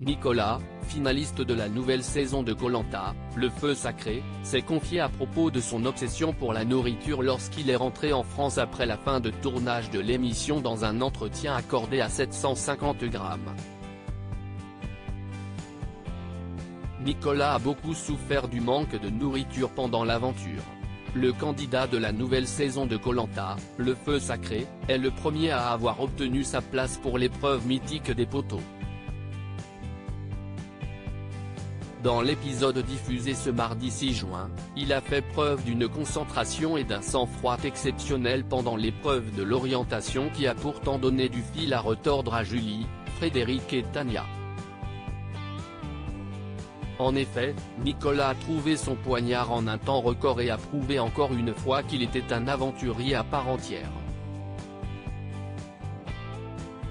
Nicolas, finaliste de la nouvelle saison de Koh Lanta, Le Feu Sacré, s'est confié à propos de son obsession pour la nourriture lorsqu'il est rentré en France après la fin de tournage de l'émission dans un entretien accordé à 750 grammes. Nicolas a beaucoup souffert du manque de nourriture pendant l'aventure. Le candidat de la nouvelle saison de Koh Lanta, Le Feu Sacré, est le premier à avoir obtenu sa place pour l'épreuve mythique des poteaux. Dans l'épisode diffusé ce mardi 6 juin, il a fait preuve d'une concentration et d'un sang-froid exceptionnel pendant l'épreuve de l'orientation qui a pourtant donné du fil à retordre à Julie, Frédéric et Tania. En effet, Nicolas a trouvé son poignard en un temps record et a prouvé encore une fois qu'il était un aventurier à part entière.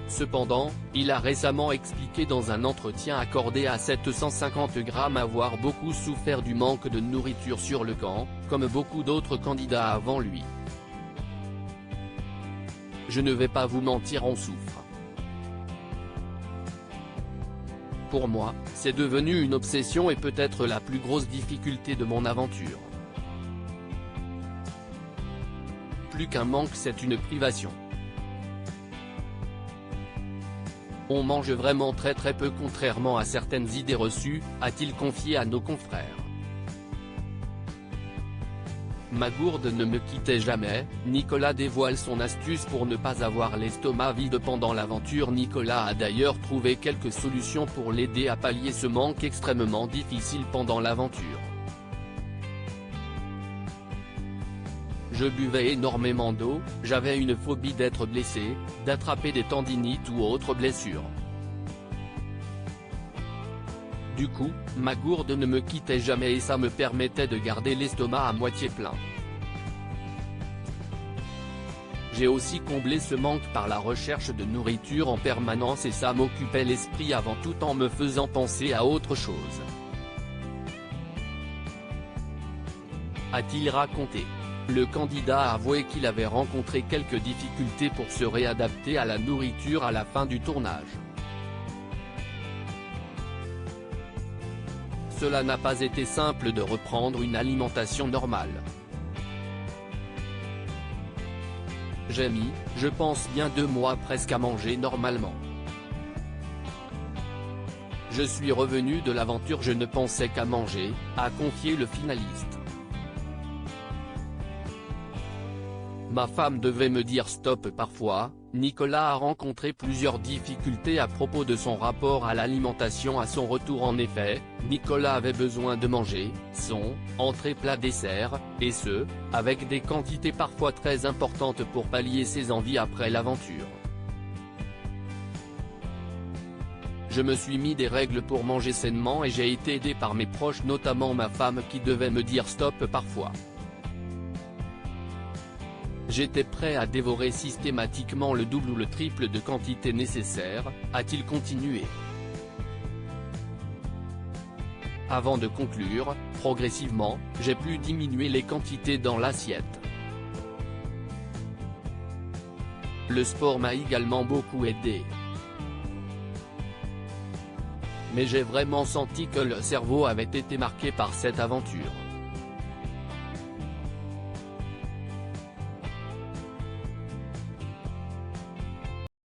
Cependant, il a récemment expliqué dans un entretien accordé à 750 grammes avoir beaucoup souffert du manque de nourriture sur le camp, comme beaucoup d'autres candidats avant lui. Je ne vais pas vous mentir, on souffre. Pour moi, c'est devenu une obsession et peut-être la plus grosse difficulté de mon aventure. Plus qu'un manque, c'est une privation. On mange vraiment très peu contrairement à certaines idées reçues, a-t-il confié à nos confrères. Ma gourde ne me quittait jamais. Nicolas dévoile son astuce pour ne pas avoir l'estomac vide pendant l'aventure. Nicolas a d'ailleurs trouvé quelques solutions pour l'aider à pallier ce manque extrêmement difficile pendant l'aventure. Je buvais énormément d'eau, j'avais une phobie d'être blessé, d'attraper des tendinites ou autres blessures. Du coup, ma gourde ne me quittait jamais et ça me permettait de garder l'estomac à moitié plein. J'ai aussi comblé ce manque par la recherche de nourriture en permanence et ça m'occupait l'esprit avant tout en me faisant penser à autre chose. A-t-il raconté. Le candidat a avoué qu'il avait rencontré quelques difficultés pour se réadapter à la nourriture à la fin du tournage. Cela n'a pas été simple de reprendre une alimentation normale. J'ai mis, je pense bien 2 mois presque à manger normalement. Je suis revenu de l'aventure, je ne pensais qu'à manger, a confié le finaliste. Ma femme devait me dire stop parfois. Nicolas a rencontré plusieurs difficultés à propos de son rapport à l'alimentation à son retour. En effet, Nicolas avait besoin de manger son entrée plat dessert, et ce, avec des quantités parfois très importantes pour pallier ses envies après l'aventure. Je me suis mis des règles pour manger sainement et j'ai été aidé par mes proches, notamment ma femme qui devait me dire stop parfois. J'étais prêt à dévorer systématiquement le double ou le triple de quantité nécessaire, a-t-il continué. Avant de conclure, progressivement, j'ai pu diminuer les quantités dans l'assiette. Le sport m'a également beaucoup aidé. Mais j'ai vraiment senti que le cerveau avait été marqué par cette aventure.